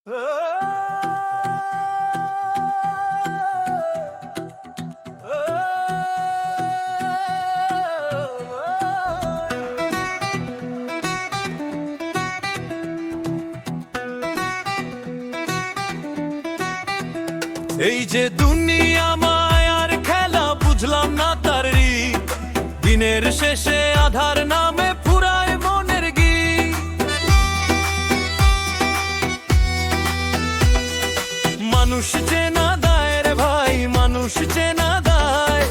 এই যে দুনিয়া মায়ার খেলা বুঝলাম না তার রীত, দিনের শেষে আধার নামে ফুরায় মনের গীত। মানুষ চেনা দায় রে ভাই, মানুষ চেনা দায়,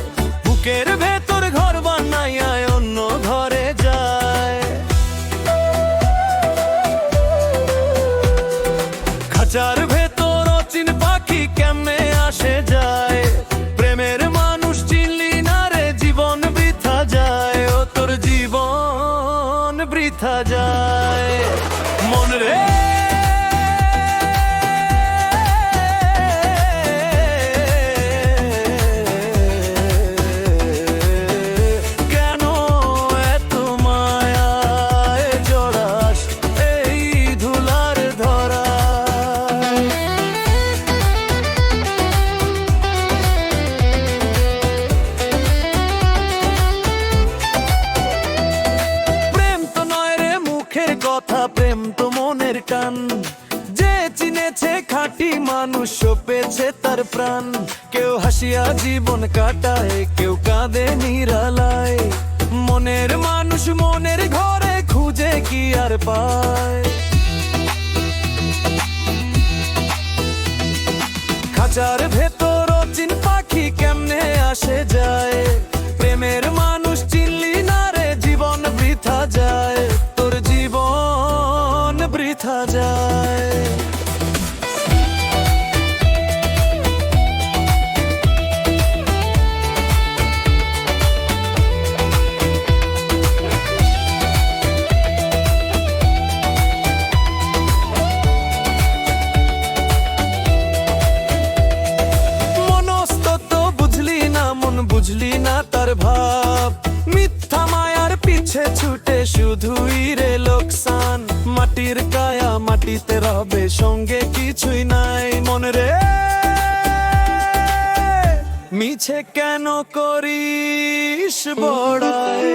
বুকের ভেতর ঘর বানাইয়া অন্য ঘরে যায়। খাঁচার ভেতর অচিন পাখি কেমনে আসে যায়, প্রেমের মানুষ চিনলি না রে জীবন বৃথা যায়, ও তোর জীবন বৃথা যায়। মন রে কথা, প্রেম তো মনের টান, যে চিনেছে খাঁটি মানুষ পেয়েছে তার প্রাণ। কেউ হাসিয়া জীবন কাটায়, কেউ কাঁদে নিরালায়, মনের মানুষ মনের ঘরে খুঁজে কি আর পায়। খাঁচার ভেতর অচিন পাখি কেমনে আসে যায়, প্রেমের মানুষ চিনলি না রে জীবন বৃথা যায়, তোর জীবন বৃথা যায়। বুঝলি না তার ভাব, মিথ্যা মায়ার পিছে ছুটে শুধুই রে লোকসান। মাটির কায়া মাটিতে রবে, সঙ্গে কিছুই নাই। মন রে মিছে কেন করিস বড়াই।